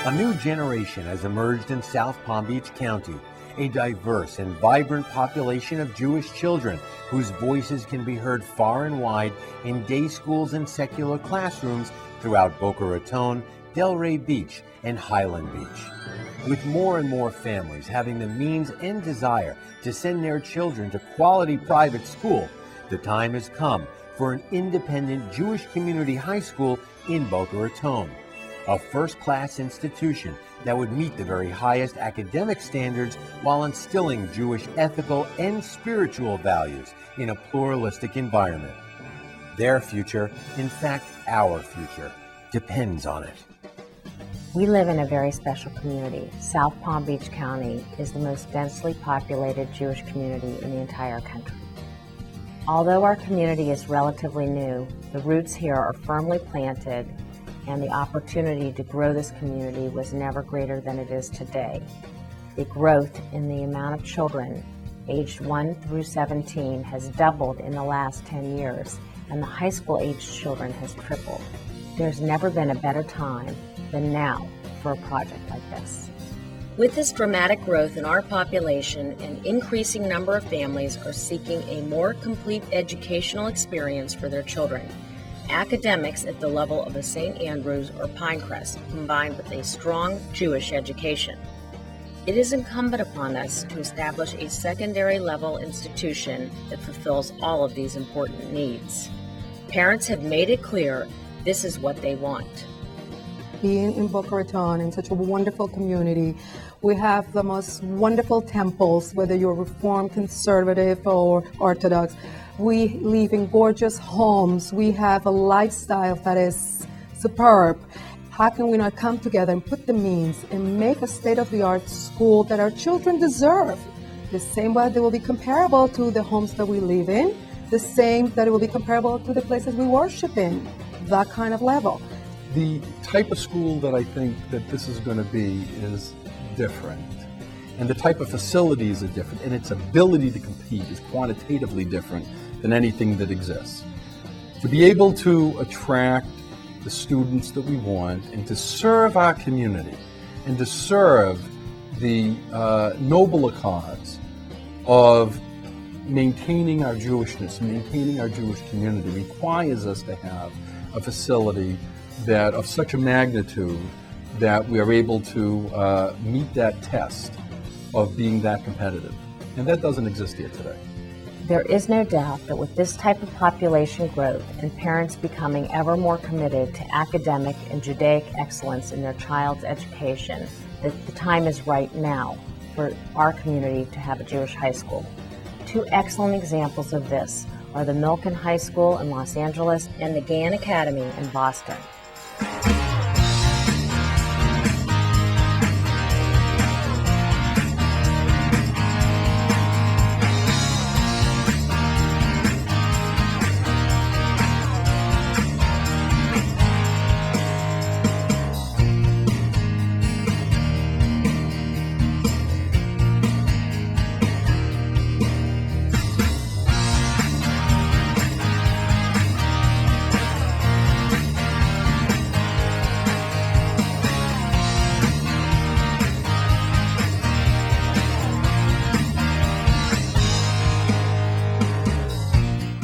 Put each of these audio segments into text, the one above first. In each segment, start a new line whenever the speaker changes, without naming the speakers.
A new generation has emerged in South Palm Beach County, a diverse and vibrant population of Jewish children whose voices can be heard far and wide in day schools and secular classrooms throughout Boca Raton, Delray Beach, and Highland Beach. With more and more families having the means and desire to send their children to quality private school, the time has come for an independent Jewish community high school in Boca Raton, a first-class institution that would meet the very highest academic standards while instilling Jewish ethical and spiritual values in a pluralistic environment. Their future, in fact our future, depends on it.
We live in a very special community. South Palm Beach County is the most densely populated Jewish community in the entire country. Although our community is relatively new, the roots here are firmly planted, and the opportunity to grow this community was never greater than it is today. The growth in the amount of children aged 1 through 17 has doubled in the last 10 years, and the high school aged children has tripled. There's never been a better time than now for a project like this.
With this dramatic growth in our population, an increasing number of families are seeking a more complete educational experience for their children. Academics at the level of a St. Andrews or Pinecrest, combined with a strong Jewish education. It is incumbent upon us to establish a secondary level institution that fulfills all of these important needs. Parents have made it clear this is what they want.
Being in Boca Raton, in such a wonderful community, we have the most wonderful temples, whether you're Reformed, Conservative, or Orthodox. We live in gorgeous homes. We have a lifestyle that is superb. How can we not come together and put the means and make a state-of-the-art school that our children deserve? The same way they will be comparable to the homes that we live in, the same that it will be comparable to the places we worship in, that kind of level.
The type of school that I think that this is going to be is different. And the type of facilities are different, and its ability to compete is quantitatively different than anything that exists. To be able to attract the students that we want and to serve our community and to serve the nobler cause of maintaining our Jewishness, maintaining our Jewish community requires us to have a facility that of such a magnitude that we are able to meet that test of being that competitive. And that doesn't exist here today.
There is no doubt that with this type of population growth and parents becoming ever more committed to academic and Judaic excellence in their child's education, that the time is right now for our community to have a Jewish high school. Two excellent examples of this are the Milken High School in Los Angeles and the Gann Academy in Boston.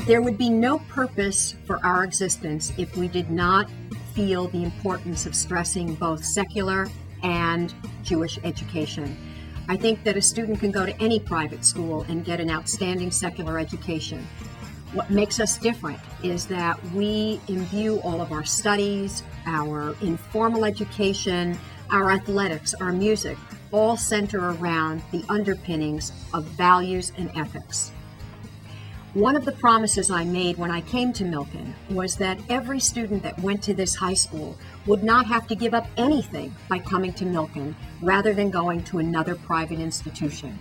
There would be no purpose for our existence if we did not feel the importance of stressing both secular and Jewish education. I think that a student can go to any private school and get an outstanding secular education. What makes us different is that we imbue all of our studies, our informal education, our athletics, our music, all center around the underpinnings of values and ethics. One of the promises I made when I came to Milken was that every student that went to this high school would not have to give up anything by coming to Milken rather than going to another private institution.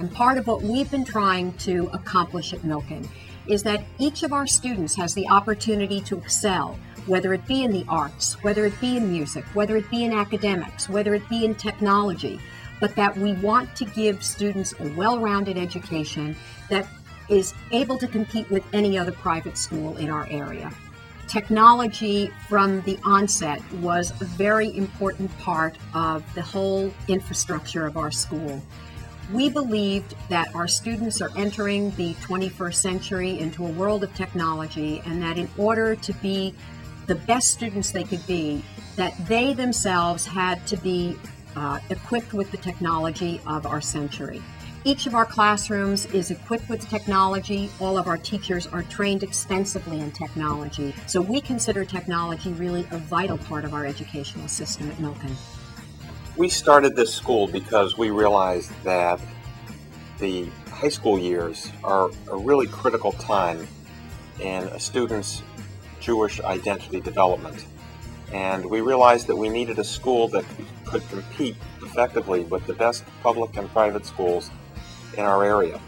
And part of what we've been trying to accomplish at Milken is that each of our students has the opportunity to excel, whether it be in the arts, whether it be in music, whether it be in academics, whether it be in technology, but that we want to give students a well-rounded education that is able to compete with any other private school in our area. Technology from the onset was a very important part of the whole infrastructure of our school. We believed that our students are entering the 21st century into a world of technology, and that in order to be the best students they could be, that they themselves had to be equipped with the technology of our century. Each of our classrooms is equipped with technology. All of our teachers are trained extensively in technology. So we consider technology really a vital part of our educational system at Milken.
We started this school because we realized that the high school years are a really critical time in a student's Jewish identity development. And we realized that we needed a school that could compete effectively with the best public and private schools in our area.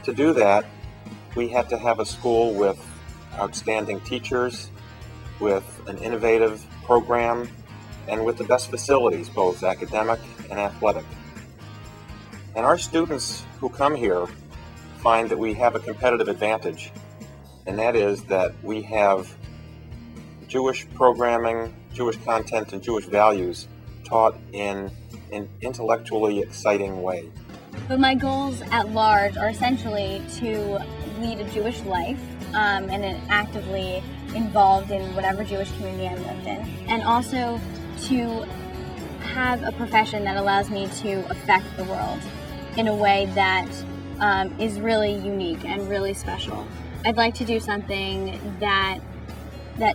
To do that, we had to have a school with outstanding teachers, with an innovative program, and with the best facilities, both academic and athletic. And our students who come here find that we have a competitive advantage, and that is that we have Jewish programming, Jewish content, and Jewish values taught in an intellectually exciting way.
But my goals at large are essentially to lead a Jewish life and actively involved in whatever Jewish community I lived in, and also to have a profession that allows me to affect the world in a way that is really unique and really special. I'd like to do something that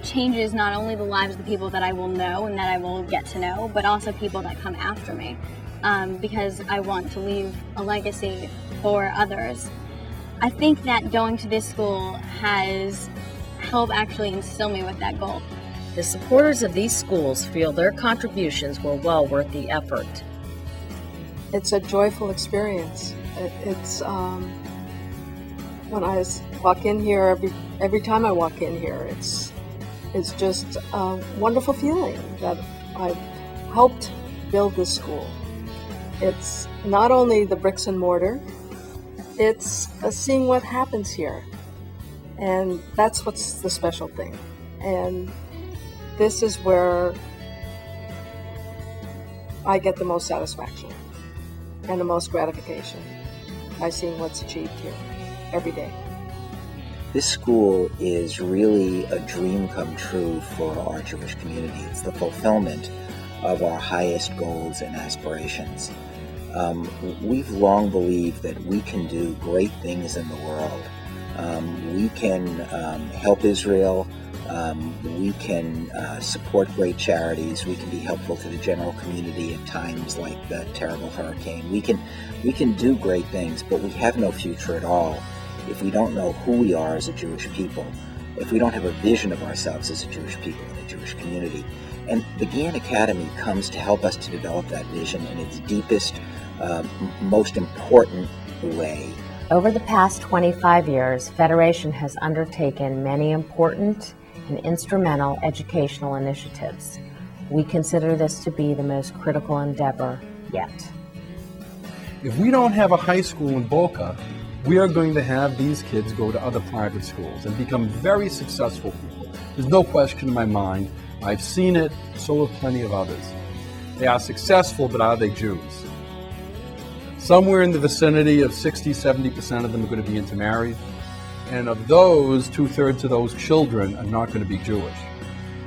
changes not only the lives of the people that I will know and that I will get to know, but also people that come after me, because I want to leave a legacy for others. I think that going to this school has helped actually instill me with that goal.
The supporters of these schools feel their contributions were well worth the effort.
It's a joyful experience. It's when I walk in here, every time I walk in here, it's just a wonderful feeling that I've helped build this school. It's not only the bricks and mortar, it's seeing what happens here. And that's what's the special thing. And this is where I get the most satisfaction and the most gratification by seeing what's achieved here every day.
This school is really a dream come true for our Jewish community. It's the fulfillment of our highest goals and aspirations. We've long believed that we can do great things in the world. We can help Israel. We can support great charities. We can be helpful to the general community at times like the terrible hurricane. We can do great things, but we have no future at all if we don't know who we are as a Jewish people, if we don't have a vision of ourselves as a Jewish people in a Jewish community. And the Gann Academy comes to help us to develop that vision in its deepest, most important way.
Over the past 25 years, Federation has undertaken many important and instrumental educational initiatives. We consider this to be the most critical endeavor yet.
If we don't have a high school in Boca, we are going to have these kids go to other private schools and become very successful people. There's no question in my mind. I've seen it, so have plenty of others. They are successful, but are they Jews? Somewhere in the vicinity of 60-70% of them are going to be intermarried. And of those, 2/3 of those children are not going to be Jewish.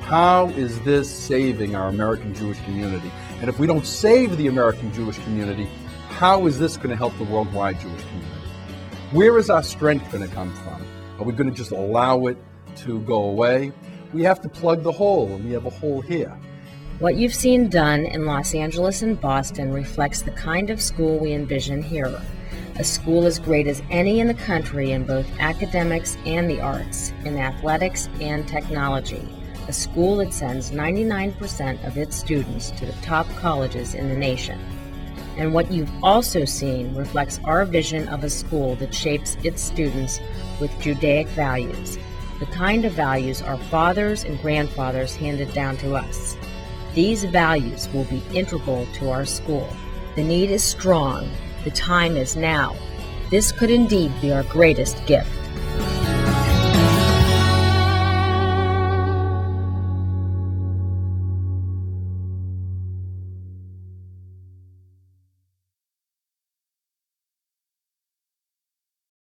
How is this saving our American Jewish community? And if we don't save the American Jewish community, how is this going to help the worldwide Jewish community? Where is our strength going to come from? Are we going to just allow it to go away? We have to plug the hole, and we have a hole here.
What you've seen done in Los Angeles and Boston reflects the kind of school we envision here. A school as great as any in the country in both academics and the arts, in athletics and technology. A school that sends 99% of its students to the top colleges in the nation. And what you've also seen reflects our vision of a school that shapes its students with Judaic values, the kind of values our fathers and grandfathers handed down to us. These values will be integral to our school. The need is strong. The time is now. This could indeed be our greatest gift.